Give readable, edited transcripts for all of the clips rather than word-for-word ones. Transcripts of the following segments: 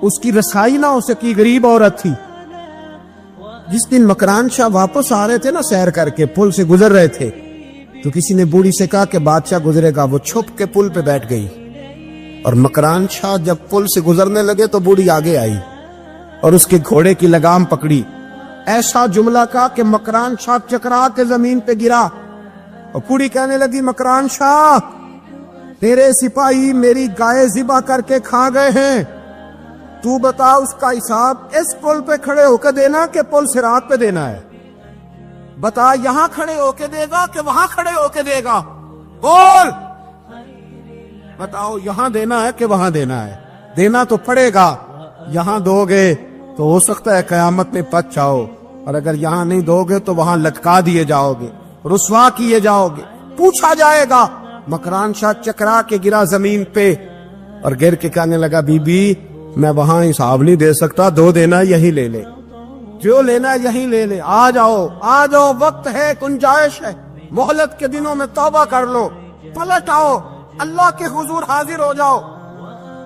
اس کی رسائی نہ ہو سکی، غریب عورت تھی۔ جس دن مکران شاہ واپس آ رہے تھے نا سیر کر کے، پل سے گزر رہے تھے، تو کسی نے بوڑھی سے کہا کہ بادشاہ گزرے گا۔ وہ چھپ کے پل پہ بیٹھ گئی، اور مکران شاہ جب پل سے گزرنے لگے تو بوڑھی آگے آئی اور اس کے گھوڑے کی لگام پکڑی۔ ایسا جملہ کہا کہ مکران شاہ چکرا کے زمین پہ گرا، اور بوڑھی کہنے لگی مکران شاہ، تیرے سپاہی میری گائے ذبح کر کے کھا گئے ہیں، تو بتا اس کا حساب اس پل پہ کھڑے ہو کے دینا کہ پل صراط پہ دینا ہے؟ بتا یہاں کھڑے ہو کے دے گا کہ وہاں کھڑے ہو کے دے گا؟ بول، بتاؤ یہاں دینا ہے کہ وہاں دینا ہے؟ دینا تو پڑے گا، یہاں دو گے تو ہو سکتا ہے قیامت میں بچ جاؤ، اور اگر یہاں نہیں دو گے تو وہاں لٹکا دیے جاؤ گے، رسوا کیے جاؤ گے، پوچھا جائے گا۔ مکران شاہ چکرا کے گرا زمین پہ اور گر کے کہنے لگا بی بی میں وہاں حساب نہیں دے سکتا، دو دینا یہی لے لے، جو لینا یہی لے لے، آ جاؤ آ جاؤ، وقت ہے، گنجائش ہے، مہلت کے دنوں میں توبہ کر لو، پلٹ آؤ، اللہ کے حضور حاضر ہو جاؤ۔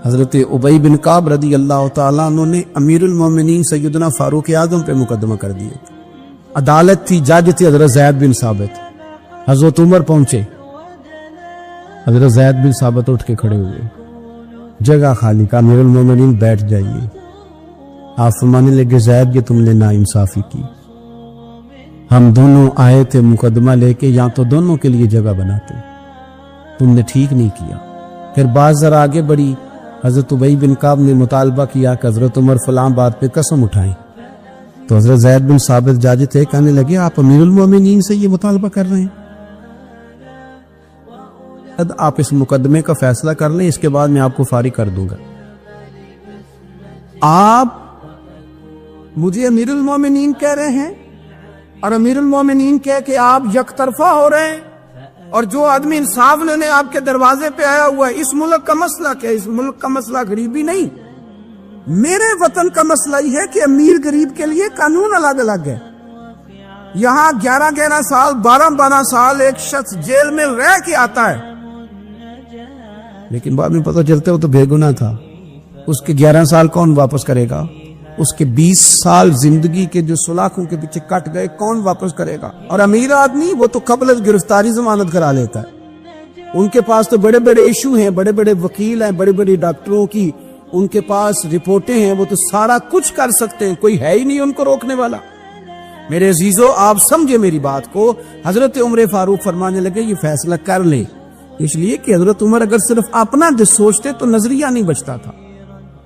حضرت ابی بن کعب رضی اللہ تعالیٰ عنہ نے امیر المومنین سیدنا فاروق اعظم پہ مقدمہ کر دیا۔ عدالت تھی، جج تھی حضرت زید بن ثابت۔ حضرت عمر پہنچے، حضرت زید بن ثابت اٹھ کے کھڑے ہوئے، جگہ خالی کا، امیر المومنین بیٹھ جائیے۔ آپ فرمانے لگے زید یہ تم نے ناانصافی کی، ہم دونوں آئے تھے مقدمہ لے کے، یا تو دونوں کے لیے جگہ بناتے، تم نے ٹھیک نہیں کیا۔ پھر بات ذرا آگے بڑھی، حضرت ابی بن کعب نے مطالبہ کیا کہ حضرت عمر فلاں بات پہ قسم اٹھائیں، تو حضرت زید بن ثابت جاج تھے، کہنے لگے آپ امیر المومنین سے یہ مطالبہ کر رہے ہیں؟ آپ اس مقدمے کا فیصلہ کر لیں، اس کے بعد میں آپ کو فارغ کر دوں گا۔ آپ مجھے امیر المومنین کہہ رہے ہیں، اور امیر المومنین کہہ کہ آپ یک طرفہ ہو رہے ہیں، اور جو آدمی انصاف لینے آپ کے دروازے پہ آیا ہوا ہے، اس ملک کا مسئلہ کیا ہے؟ اس ملک کا مسئلہ غریبی نہیں، میرے وطن کا مسئلہ یہ ہے کہ امیر غریب کے لیے قانون الگ الگ ہے۔ یہاں 11 سال 12 سال ایک شخص جیل میں رہ کے آتا ہے، لیکن بعد میں پتہ چلتا ہے وہ تو بے گناہ تھا، اس کے 11 سال کون واپس کرے گا؟ اس کے 20 سال زندگی کے جو سلاخوں کے پیچھے کٹ گئے کون واپس کرے گا؟ اور امیر آدمی وہ تو قبل از گرفتاری ضمانت کرا لیتا ہے، ان کے پاس تو بڑے بڑے ایشو ہیں، بڑے بڑے وکیل ہیں، بڑے بڑے ڈاکٹروں کی ان کے پاس رپورٹیں ہیں، وہ تو سارا کچھ کر سکتے ہیں، کوئی ہے ہی نہیں ان کو روکنے والا۔ میرے عزیزو آپ سمجھے میری بات کو۔ حضرت عمر فاروق فرمانے لگے یہ فیصلہ کر لیں، اس لیے کہ حضرت عمر اگر صرف اپنا سوچتے تو نظریہ نہیں بچتا تھا۔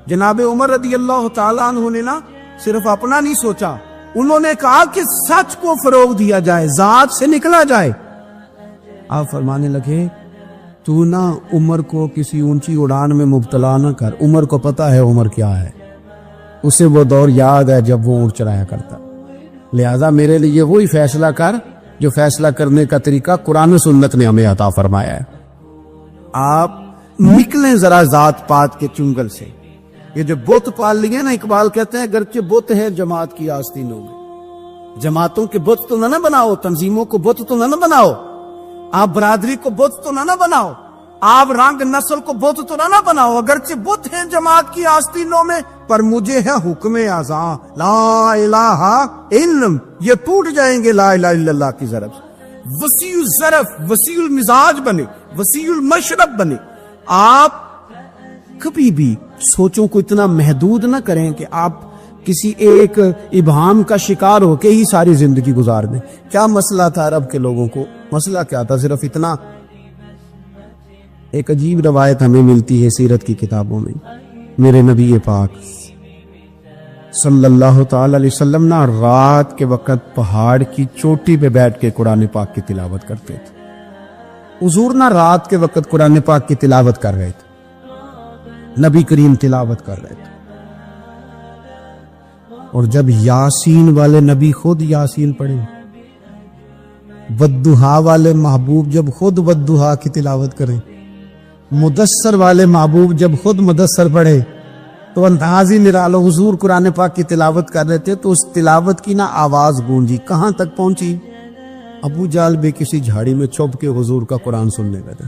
جناب عمر رضی اللہ تعالیٰ عنہ نے نا صرف اپنا نہیں سوچا، انہوں نے کہا کہ سچ کو فروغ دیا جائے، ذات سے نکلا جائے۔ آپ فرمانے لگے تو نہ عمر کو کسی اونچی اڑان میں مبتلا نہ کر، عمر کو پتا ہے عمر کیا ہے، اسے وہ دور یاد ہے جب وہ اونٹ چرایا کرتا، لہذا میرے لیے وہی فیصلہ کر جو فیصلہ کرنے کا طریقہ قرآن و سنت نے ہمیں عطا فرمایا ہے۔ آپ نکلیں ذرا ذات پات کے چنگل سے، یہ جو بت پال لیے نا، اقبال کہتے ہیں گرچہ بت ہے جماعت کی آستینوں میں، جماعتوں کے بت تو نہ بناؤ، تنظیموں کو بت تو نہ بناؤ، آپ برادری کو بت تو نہ بناؤ، آپ رنگ نسل کو بت تو نہ بناؤ، اگرچہ بت ہیں جماعت کی آستینوں میں، پر مجھے ہے حکم اعظاں لا الہ الا، یہ ٹوٹ جائیں گے لا الہ الا اللہ کی ضرب سے۔ وسیع الظرف، وسیع المزاج بنے، وسیع المشرب بنے۔ آپ کبھی بھی سوچوں کو اتنا محدود نہ کریں کہ آپ کسی ایک ابہام کا شکار ہو کے ہی ساری زندگی گزار دیں۔ کیا مسئلہ تھا عرب کے لوگوں کو؟ مسئلہ کیا تھا؟ صرف اتنا، ایک عجیب روایت ہمیں ملتی ہے سیرت کی کتابوں میں، میرے نبی پاک صلی اللہ تعالی علیہ وسلم نا رات کے وقت پہاڑ کی چوٹی پہ بیٹھ کے قرآن پاک کی تلاوت کرتے تھے۔ حضور نا رات کے وقت قرآن پاک کی تلاوت کر رہے تھے، نبی کریم تلاوت کر رہے تھے، اور جب یاسین والے نبی خود یاسین پڑھے، والضحیٰ والے محبوب جب خود والضحیٰ کی تلاوت کریں، مدثر والے محبوب جب خود مدثر پڑھے، تو انداز ہی نرالو۔ حضور قرآن پاک کی تلاوت کر رہے تھے تو اس تلاوت کی نا آواز گونجی، کہاں تک پہنچی؟ ابو جہل بھی کسی جھاڑی میں چھپ کے حضور کا قرآن سننے لگا،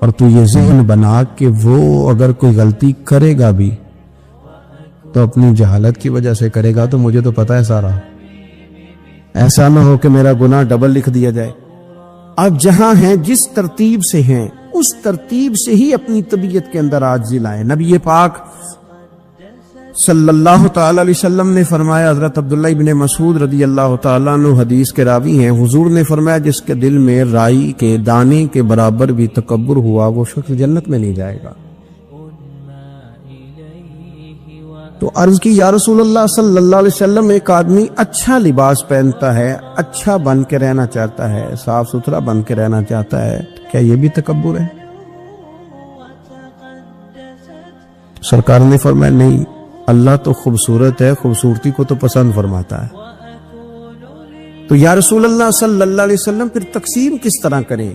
اور تو یہ ذہن بنا کہ وہ اگر کوئی غلطی کرے گا بھی تو اپنی جہالت کی وجہ سے کرے گا، تو مجھے تو پتا ہے سارا، ایسا نہ ہو کہ میرا گناہ ڈبل لکھ دیا جائے۔ اب جہاں ہیں جس ترتیب سے ہیں اس ترتیب سے ہی اپنی طبیعت کے اندر عاجزی لائیں۔ نبی پاک صلی اللہ تعالی علیہ وسلم نے فرمایا، حضرت عبداللہ ابن مسعود رضی اللہ تعالیٰ عنہ حدیث کے راوی ہیں، حضور نے فرمایا جس کے دل میں رائی کے دانے کے برابر بھی تکبر ہوا وہ شخص جنت میں نہیں جائے گا۔ تو عرض کی یا رسول اللہ صلی اللہ علیہ وسلم، ایک آدمی اچھا لباس پہنتا ہے، اچھا بن کے رہنا چاہتا ہے، صاف ستھرا بن کے رہنا چاہتا ہے، کیا یہ بھی تکبر ہے؟ سرکار نے فرمایا نہیں، اللہ تو خوبصورت ہے، خوبصورتی کو تو پسند فرماتا ہے۔ تو یا رسول اللہ صلی اللہ علیہ وسلم پھر تقسیم کس طرح کریں؟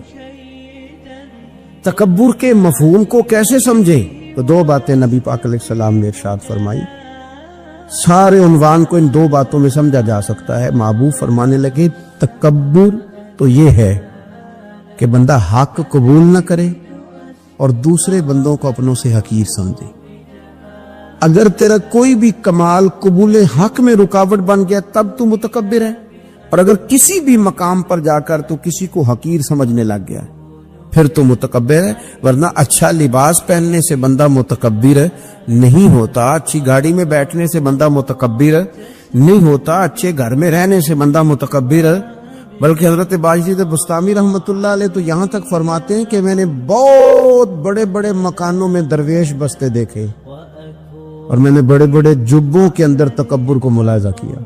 تکبر کے مفہوم کو کیسے سمجھیں؟ تو دو باتیں نبی پاک علیہ السلام نے ارشاد فرمائی، سارے عنوان کو ان دو باتوں میں سمجھا جا سکتا ہے۔ محبوب فرمانے لگے تکبر تو یہ ہے کہ بندہ حق قبول نہ کرے اور دوسرے بندوں کو اپنوں سے حقیر سمجھے۔ اگر تیرا کوئی بھی کمال قبول حق میں رکاوٹ بن گیا تب تو متکبر ہے، اور اگر کسی بھی مقام پر جا کر تو کسی کو حقیر سمجھنے لگ گیا پھر تو متکبر ہے۔ ورنہ اچھا لباس پہننے سے بندہ متکبر نہیں ہوتا، اچھی گاڑی میں بیٹھنے سے بندہ متکبر نہیں ہوتا، اچھے گھر میں رہنے سے بندہ متکبر، بلکہ حضرت باجید بستامی رحمۃ اللہ علیہ تو یہاں تک فرماتے ہیں کہ میں نے بہت بڑے بڑے مکانوں میں درویش بستے دیکھے اور میں نے بڑے بڑے جبوں کے اندر تکبر کو ملاحظہ کیا،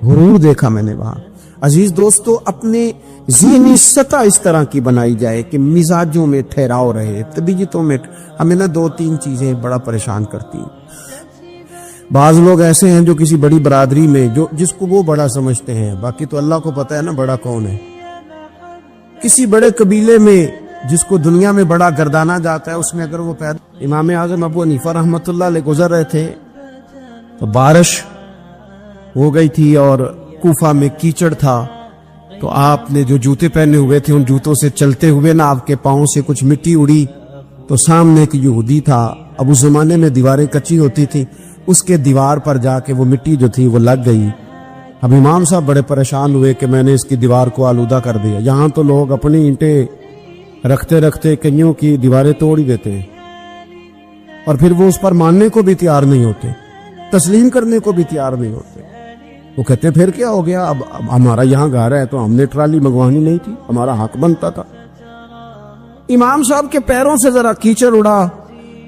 غرور دیکھا میں نے وہاں۔ عزیز دوستو، اپنے ذہنی سطح اس طرح کی بنائی جائے کہ مزاجوں میں ٹھہراؤ رہے، طبیعتوں میں۔ ہمیں نا دو تین چیزیں بڑا پریشان کرتی ہیں۔ بعض لوگ ایسے ہیں جو کسی بڑی برادری میں جس کو وہ بڑا سمجھتے ہیں، باقی تو اللہ کو پتہ ہے نا بڑا کون ہے۔ کسی بڑے قبیلے میں جس کو دنیا میں بڑا گردانا جاتا ہے، اس میں اگر وہ پیدا، امام اعظم ابو حنیفہ رحمۃ اللہ علیہ گزر رہے تھے تو بارش ہو گئی تھی اور کوفہ میں کیچڑ تھا، تو آپ نے جو جوتے پہنے ہوئے تھے ان جوتوں سے چلتے ہوئے نا آپ کے پاؤں سے کچھ مٹی اڑی، تو سامنے ایک یہودی تھا، اب اس زمانے میں دیواریں کچی ہوتی تھی، اس کے دیوار پر جا کے وہ مٹی جو تھی وہ لگ گئی۔ اب امام صاحب بڑے پریشان ہوئے کہ میں نے اس کی دیوار کو آلودہ کر دیا۔ یہاں تو لوگ اپنی اینٹیں رکھتے رکھتے کئیوں کی دیواریں توڑ ہی دیتے ہیں، اور پھر وہ اس پر ماننے کو بھی تیار نہیں ہوتے، تسلیم کرنے کو بھی تیار نہیں ہوتے۔ وہ کہتے پھر کیا ہو گیا، اب ہمارا یہاں گھر ہے تو ہم نے ٹرالی منگوانی نہیں تھی، ہمارا حق بنتا تھا۔ امام صاحب کے پیروں سے ذرا کیچڑ اڑا،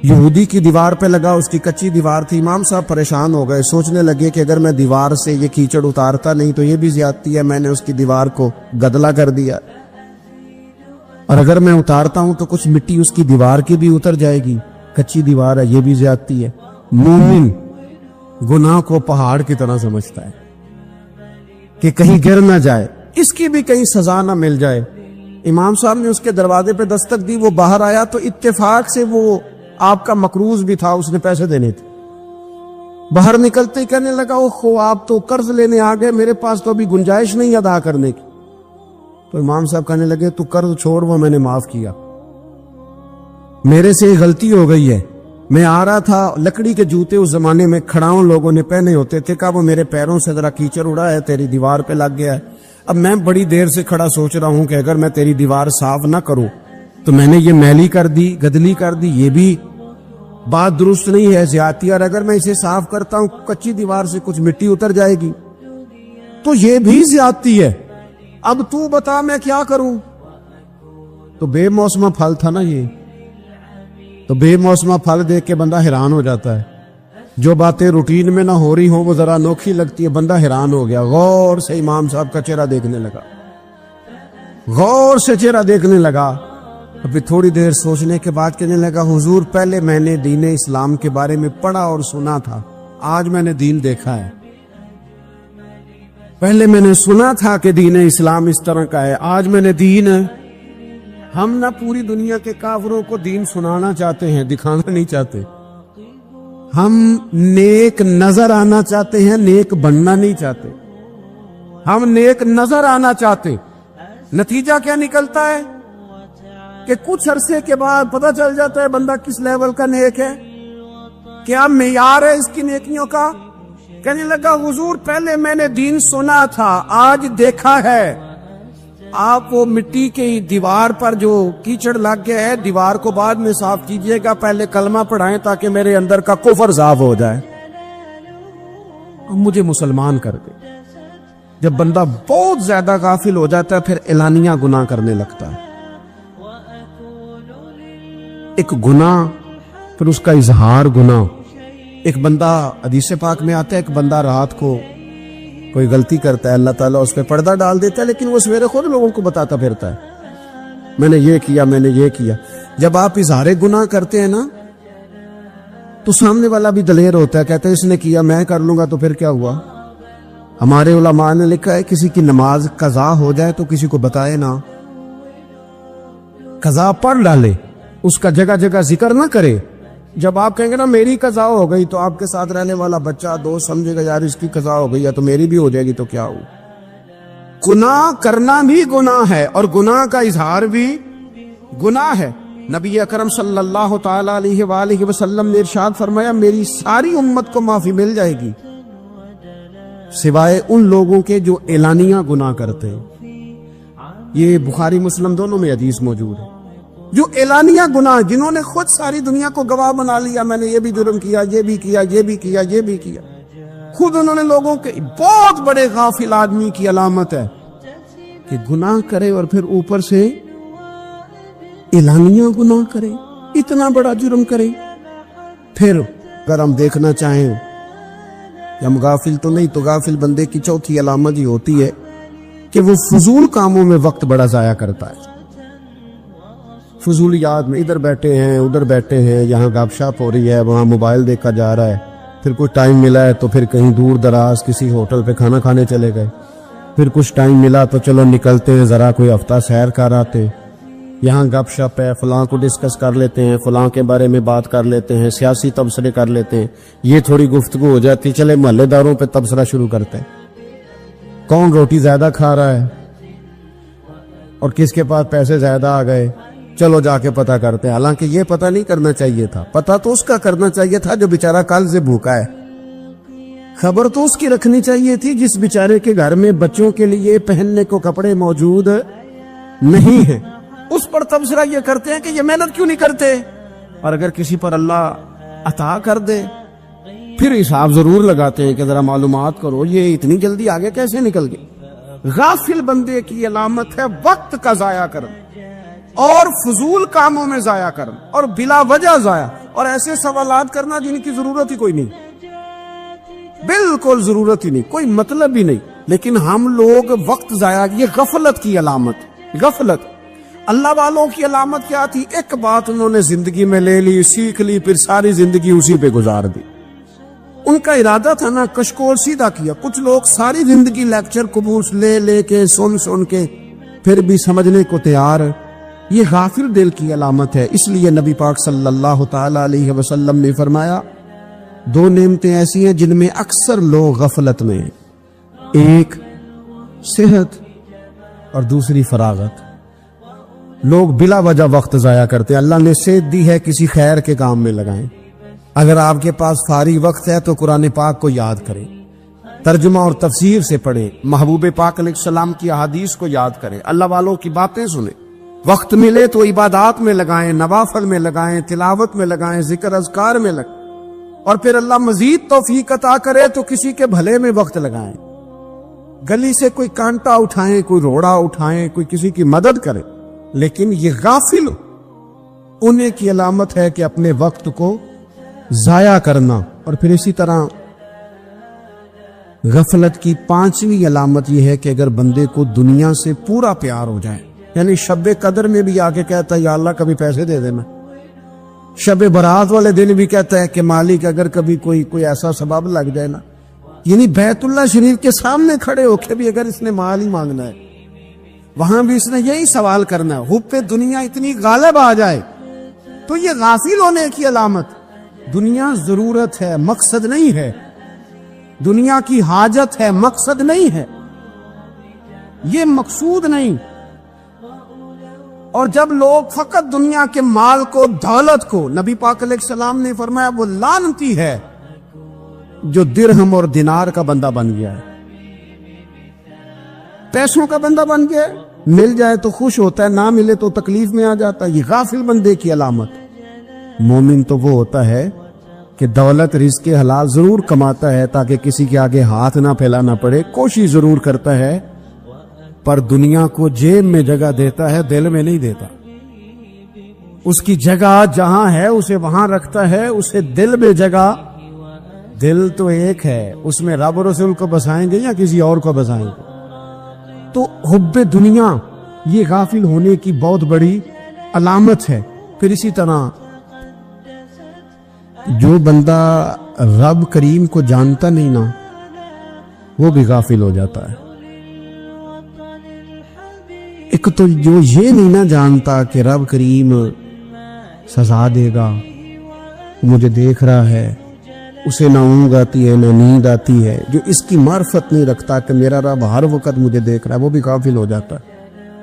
یہودی کی دیوار پہ لگا، اس کی کچی دیوار تھی۔ امام صاحب پریشان ہو گئے، سوچنے لگے کہ اگر میں دیوار سے یہ کیچڑ اتارتا نہیں تو یہ بھی زیادتی ہے، میں نے اس کی دیوار کو گدلا کر دیا، اور اگر میں اتارتا ہوں تو کچھ مٹی اس کی دیوار کی بھی اتر جائے گی، کچی دیوار ہے، یہ بھی زیادتی ہے۔ مومن گناہ کو پہاڑ کی طرح سمجھتا ہے کہ کہیں گر نہ جائے، اس کی بھی کہیں سزا نہ مل جائے۔ امام صاحب نے اس کے دروازے پہ دستک دی، وہ باہر آیا تو اتفاق سے وہ آپ کا مقروض بھی تھا، اس نے پیسے دینے تھے۔ باہر نکلتے ہی کہنے لگا اوہ آپ تو قرض لینے آ گئے، میرے پاس تو ابھی گنجائش نہیں ادا کرنے کی۔ تو امام صاحب کہنے لگے تو قرض چھوڑ، وہ میں نے معاف کیا، میرے سے غلطی ہو گئی ہے، میں آ رہا تھا، لکڑی کے جوتے اس زمانے میں کھڑاؤں لوگوں نے پہنے ہوتے تھے، کہا وہ میرے پیروں سے ذرا کیچڑ اڑا ہے، تیری دیوار پہ لگ گیا ہے۔ اب میں بڑی دیر سے کھڑا سوچ رہا ہوں کہ اگر میں تیری دیوار صاف نہ کروں تو میں نے یہ میلی کر دی، گدلی کر دی، یہ بھی بات درست نہیں ہے، زیادتی، اور اگر میں اسے صاف کرتا ہوں کچی دیوار سے کچھ مٹی اتر جائے گی تو یہ بھی زیادتی ہے، اب تو بتا میں کیا کروں۔ تو بے موسمہ پھل تھا نا یہ، تو بے موسمہ پھل دیکھ کے بندہ حیران ہو جاتا ہے، جو باتیں روٹین میں نہ ہو رہی ہوں وہ ذرا انوکھی لگتی ہے، بندہ حیران ہو گیا، غور سے امام صاحب کا چہرہ دیکھنے لگا، غور سے چہرہ دیکھنے لگا، ابھی تھوڑی دیر سوچنے کے بعد کہنے لگا حضور پہلے میں نے دین اسلام کے بارے میں پڑھا اور سنا تھا، آج میں نے دین دیکھا ہے، پہلے میں نے سنا تھا کہ دین اسلام اس طرح کا ہے، آج میں نے دین۔ ہم نہ پوری دنیا کے کافروں کو دین سنانا چاہتے ہیں، دکھانا نہیں چاہتے، ہم نیک نظر آنا چاہتے ہیں، نیک بننا نہیں چاہتے، ہم نیک نظر آنا چاہتے نتیجہ کیا نکلتا ہے کہ کچھ عرصے کے بعد پتہ چل جاتا ہے بندہ کس لیول کا نیک ہے، کیا معیار ہے اس کی نیکیوں کا. کہنے لگا حضور پہلے میں نے دین سنا تھا، آج دیکھا ہے. آپ وہ مٹی کی دیوار پر جو کیچڑ لگ گیا ہے، دیوار کو بعد میں صاف کیجئے گا، پہلے کلمہ پڑھائیں تاکہ میرے اندر کا کفر صاف ہو جائے، مجھے مسلمان کر دے. جب بندہ بہت زیادہ غافل ہو جاتا ہے پھر اعلانیہ گناہ کرنے لگتا ہے. ایک گناہ پھر اس کا اظہار گناہ. ایک بندہ حدیث پاک میں آتا ہے، ایک بندہ رات کو کوئی غلطی کرتا ہے، اللہ تعالیٰ اس پہ پردہ ڈال دیتا ہے، لیکن وہ سویرے خود لوگوں کو بتاتا پھرتا ہے میں نے یہ کیا، میں نے یہ کیا. جب آپ اظہار گناہ کرتے ہیں نا تو سامنے والا بھی دلیر ہوتا ہے، کہتا ہے اس نے کیا میں کر لوں گا تو پھر کیا ہوا. ہمارے علماء نے لکھا ہے کسی کی نماز قضا ہو جائے تو کسی کو بتائے نہ، قضا پڑھ ڈالے، اس کا جگہ جگہ ذکر نہ کرے. جب آپ کہیں گے نا میری قضا ہو گئی تو آپ کے ساتھ رہنے والا بچہ دوست سمجھے گا یار اس کی قضا ہو گئی ہے تو میری بھی ہو جائے گی تو کیا ہو. گناہ کرنا بھی گناہ ہے اور گناہ کا اظہار بھی گناہ ہے. نبی اکرم صلی اللہ تعالی علیہ وآلہ وسلم نے ارشاد فرمایا میری ساری امت کو معافی مل جائے گی سوائے ان لوگوں کے جو اعلانیہ گناہ کرتے ہیں. یہ بخاری مسلم دونوں میں حدیث موجود ہے. جو اعلانیہ گناہ، جنہوں نے خود ساری دنیا کو گواہ بنا لیا میں نے یہ بھی جرم کیا، یہ بھی کیا، یہ بھی کیا، یہ بھی کیا، خود انہوں نے لوگوں کے بہت بڑے غافل آدمی کی علامت ہے کہ گناہ کرے اور پھر اوپر سے اعلانیہ گناہ کرے، اتنا بڑا جرم کرے. پھر اگر ہم دیکھنا چاہیں کہ ہم غافل تو نہیں، تو غافل بندے کی چوتھی علامت یہ ہوتی ہے کہ وہ فضول کاموں میں وقت بڑا ضائع کرتا ہے. فضولیات میں ادھر بیٹھے ہیں ادھر بیٹھے ہیں، یہاں گپ شپ ہو رہی ہے، وہاں موبائل دیکھا جا رہا ہے، پھر کچھ ٹائم ملا ہے تو پھر کہیں دور دراز کسی ہوٹل پہ کھانا کھانے چلے گئے، پھر کچھ ٹائم ملا تو چلو نکلتے ہیں ذرا کوئی ہفتہ سیر کر آتے، یہاں گپ شپ ہے، فلاں کو ڈسکس کر لیتے ہیں، فلاں کے بارے میں بات کر لیتے ہیں، سیاسی تبصرے کر لیتے ہیں، یہ تھوڑی گفتگو ہو جاتی، چلے محلے داروں پہ تبصرہ شروع کرتے ہیں، کون روٹی زیادہ کھا رہا ہے اور کس کے پاس پیسے زیادہ آ گئے، چلو جا کے پتہ کرتے ہیں. حالانکہ یہ پتہ نہیں کرنا چاہیے تھا، پتہ تو اس کا کرنا چاہیے تھا جو بیچارہ کل سے بھوکا ہے. خبر تو اس کی رکھنی چاہیے تھی جس بیچارے کے گھر میں بچوں کے لیے پہننے کو کپڑے موجود نہیں ہیں. اس پر تبصرہ یہ کرتے ہیں کہ یہ محنت کیوں نہیں کرتے. اور اگر کسی پر اللہ عطا کر دے پھر حساب ضرور لگاتے ہیں کہ ذرا معلومات کرو یہ اتنی جلدی آگے کیسے نکل گئی. غافل بندے کی علامت ہے وقت کا ضائع کرنا اور فضول کاموں میں ضائع کرنا اور بلا وجہ ضائع اور ایسے سوالات کرنا جن کی ضرورت ہی کوئی نہیں، بالکل ضرورت ہی نہیں، کوئی مطلب ہی نہیں. لیکن ہم لوگ وقت ضائع، یہ غفلت کی علامت. غفلت. اللہ والوں کی علامت کیا تھی؟ ایک بات انہوں نے زندگی میں لے لی، سیکھ لی، پھر ساری زندگی اسی پہ گزار دی. ان کا ارادہ تھا نا کشکول سیدھا کیا. کچھ لوگ ساری زندگی لیکچر قبول لے لے کے سن کے پھر بھی سمجھنے کو تیار. یہ غافل دل کی علامت ہے. اس لیے نبی پاک صلی اللہ تعالی علیہ وسلم نے فرمایا دو نعمتیں ایسی ہیں جن میں اکثر لوگ غفلت میں ہیں، ایک صحت اور دوسری فراغت. لوگ بلا وجہ وقت ضائع کرتے ہیں. اللہ نے صحت دی ہے کسی خیر کے کام میں لگائیں. اگر آپ کے پاس فارغ وقت ہے تو قرآن پاک کو یاد کریں، ترجمہ اور تفسیر سے پڑھیں، محبوب پاک علیہ السلام کی احادیث کو یاد کریں، اللہ والوں کی باتیں سنیں. وقت ملے تو عبادات میں لگائیں، نوافل میں لگائیں، تلاوت میں لگائیں، ذکر اذکار میں لگائیں. اور پھر اللہ مزید توفیق عطا کرے تو کسی کے بھلے میں وقت لگائیں. گلی سے کوئی کانٹا اٹھائیں، کوئی روڑا اٹھائیں، کوئی کسی کی مدد کریں. لیکن یہ غافل انہیں کی علامت ہے کہ اپنے وقت کو ضائع کرنا. اور پھر اسی طرح غفلت کی پانچویں علامت یہ ہے کہ اگر بندے کو دنیا سے پورا پیار ہو جائے، یعنی شب قدر میں بھی آگے کہتا ہے یا اللہ کبھی پیسے دے دینا، شب برات والے دن بھی کہتا ہے کہ مالک اگر کبھی کوئی ایسا سبب لگ جائے نا، یعنی بیت اللہ شریف کے سامنے کھڑے ہو کے بھی اگر اس نے مال ہی مانگنا ہے وہاں بھی اس نے یہی سوال کرنا ہے، حب پہ دنیا اتنی غالب آ جائے. تو یہ غافل ہونے کی علامت. دنیا ضرورت ہے، مقصد نہیں ہے. دنیا کی حاجت ہے، مقصد نہیں ہے. یہ مقصود نہیں. اور جب لوگ فقط دنیا کے مال کو، دولت کو، نبی پاک علیہ السلام نے فرمایا وہ لعنتی ہے جو درہم اور دینار کا بندہ بن گیا ہے، پیسوں کا بندہ بن گیا ہے، مل جائے تو خوش ہوتا ہے، نہ ملے تو تکلیف میں آ جاتا ہے۔ یہ غافل بندے کی علامت۔ مومن تو وہ ہوتا ہے کہ دولت رزق حلال ضرور کماتا ہے تاکہ کسی کے آگے ہاتھ نہ پھیلانا پڑے، کوشش ضرور کرتا ہے، پر دنیا کو جیب میں جگہ دیتا ہے، دل میں نہیں دیتا۔ اس کی جگہ جہاں ہے اسے وہاں رکھتا ہے، اسے دل میں جگہ، دل تو ایک ہے، اس میں رب رسول کو بسائیں گے یا کسی اور کو بسائیں گے؟ تو حب دنیا یہ غافل ہونے کی بہت بڑی علامت ہے۔ پھر اسی طرح جو بندہ رب کریم کو جانتا نہیں نا، وہ بھی غافل ہو جاتا ہے۔ ایک تو جو یہ نہیں نہ جانتا کہ رب کریم سزا دے گا، مجھے دیکھ رہا ہے، اسے نہ اونگ آتی ہے نہ نیند آتی ہے، جو اس کی معرفت نہیں رکھتا کہ میرا رب ہر وقت مجھے دیکھ رہا ہے، وہ بھی غافل ہو جاتا ہے۔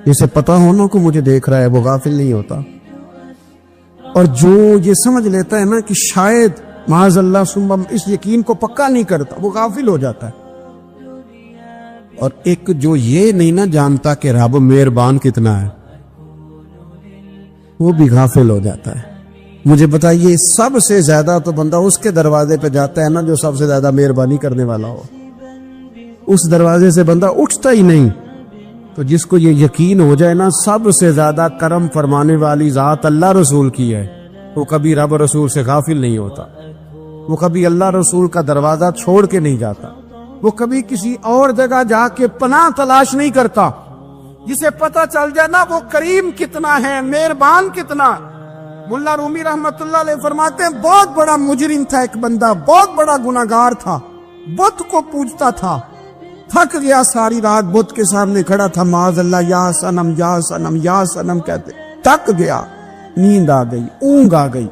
جسے پتا ہونا کو مجھے دیکھ رہا ہے وہ غافل نہیں ہوتا۔ اور جو یہ سمجھ لیتا ہے نا کہ شاید معاذ اللہ ثم، اس یقین کو پکا نہیں کرتا، وہ غافل ہو جاتا ہے۔ اور ایک جو یہ نہیں نہ جانتا کہ رب مہربان کتنا ہے، وہ بھی غافل ہو جاتا ہے۔ مجھے بتائیے سب سے زیادہ تو بندہ اس کے دروازے پہ جاتا ہے نا جو سب سے زیادہ مہربانی کرنے والا ہو، اس دروازے سے بندہ اٹھتا ہی نہیں۔ تو جس کو یہ یقین ہو جائے نا سب سے زیادہ کرم فرمانے والی ذات اللہ رسول کی ہے، وہ کبھی رب رسول سے غافل نہیں ہوتا، وہ کبھی اللہ رسول کا دروازہ چھوڑ کے نہیں جاتا، وہ کبھی کسی اور جگہ جا کے پناہ تلاش نہیں کرتا۔ جسے پتہ چل جائے نا وہ کریم کتنا ہے، مہربان کتنا۔ ملا رومی رحمت اللہ علیہ فرماتے ہیں بہت بڑا مجرم تھا ایک بندہ، بہت بڑا گناہگار تھا، بت کو پوجتا تھا، تھک گیا، ساری رات بت کے سامنے کھڑا تھا، معاذ اللہ یا صنم یا صنم یا صنم کہتے، تھک گیا، نیند آ گئی، اونگ آ گئی۔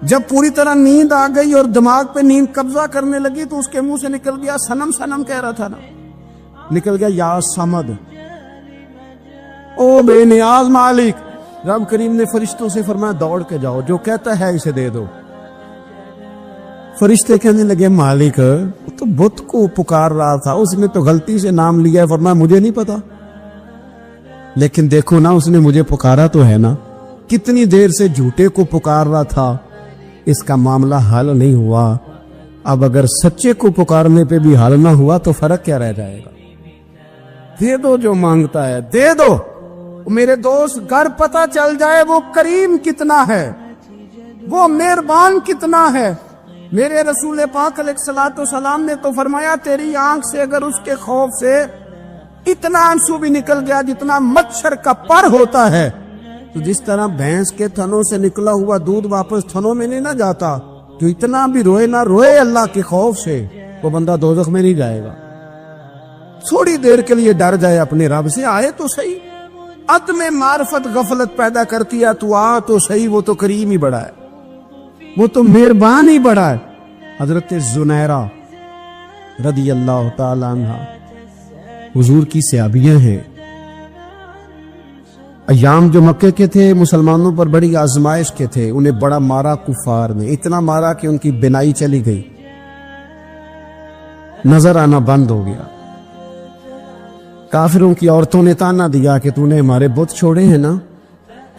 جب پوری طرح نیند آ گئی اور دماغ پہ نیند قبضہ کرنے لگی تو اس کے منہ سے نکل گیا، صنم صنم کہہ رہا تھا نا، نکل گیا یا صمد، او بے نیاز مالک۔ رب کریم نے فرشتوں سے فرمایا دوڑ کے جاؤ، جو کہتا ہے اسے دے دو۔ فرشتے کہنے لگے مالک تو بت کو پکار رہا تھا، اس نے تو غلطی سے نام لیا ہے، فرمایا مجھے نہیں پتا، لیکن دیکھو نا اس نے مجھے پکارا تو ہے نا، کتنی دیر سے جھوٹے کو پکار رہا تھا، اس کا معاملہ حل نہیں ہوا، اب اگر سچے کو پکارنے پہ بھی حل نہ ہوا تو فرق کیا رہ جائے گا؟ دے دو جو مانگتا ہے، دے دو۔ میرے دوست گھر پتہ چل جائے وہ کریم کتنا ہے، وہ مہربان کتنا ہے۔ میرے رسول پاک علیہ الصلوۃ والسلام نے تو فرمایا تیری آنکھ سے اگر اس کے خوف سے اتنا آنسو بھی نکل گیا جتنا مچھر کا پر ہوتا ہے، تو جس طرح بھینس کے تھنوں سے نکلا ہوا دودھ واپس تھنوں میں نہیں نہ جاتا، جو اتنا بھی روئے نہ روئے اللہ کے خوف سے، وہ بندہ دوزخ میں نہیں جائے گا۔ تھوڑی دیر کے لیے ڈر جائے اپنے رب سے، آئے تو صحیح۔ عدم معرفت غفلت پیدا کرتی ہے، تو آ تو صحیح، وہ تو کریم ہی بڑا ہے، وہ تو مہربان ہی بڑا ہے۔ حضرت زنیرہ رضی اللہ تعالی عنہ حضور کی صحابیہ ہیں، ایام جو مکے کے تھے مسلمانوں پر بڑی آزمائش کے تھے، انہیں بڑا مارا کفار نے، اتنا مارا کہ ان کی بینائی چلی گئی، نظر آنا بند ہو گیا۔ کافروں کی عورتوں نے تانا دیا کہ تو نے ہمارے بت چھوڑے ہیں نا،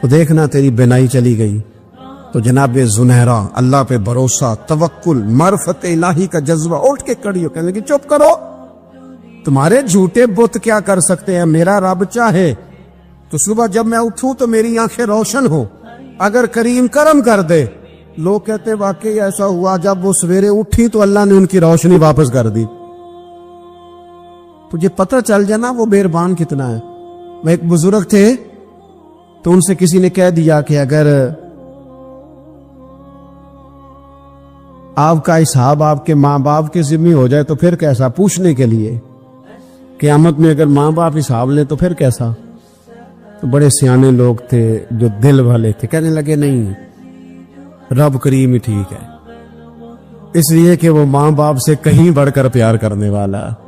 تو دیکھنا تیری بینائی چلی گئی۔ تو جناب زنیرہ اللہ پہ بھروسہ، توکل، معرفت الہی کا جذبہ، اٹھ کے کھڑی ہو، کہنے لگی چپ کرو، تمہارے جھوٹے بت کیا کر سکتے ہیں، میرا رب چاہے تو صبح جب میں اٹھوں تو میری آنکھیں روشن ہو، اگر کریم کرم کر دے۔ لوگ کہتے واقعی ایسا ہوا، جب وہ سویرے اٹھی تو اللہ نے ان کی روشنی واپس کر دی۔ تجھے پتہ چل جانا وہ مہربان کتنا ہے۔ وہ ایک بزرگ تھے تو ان سے کسی نے کہہ دیا کہ اگر آپ کا حساب آپ کے ماں باپ کے ذمہ ہو جائے تو پھر کیسا، پوچھنے کے لیے قیامت میں اگر ماں باپ حساب لیں تو پھر کیسا۔ تو بڑے سیانے لوگ تھے جو دل والے تھے، کہنے لگے نہیں، رب کریم ہی ٹھیک ہے، اس لیے کہ وہ ماں باپ سے کہیں بڑھ کر پیار کرنے والا ہے۔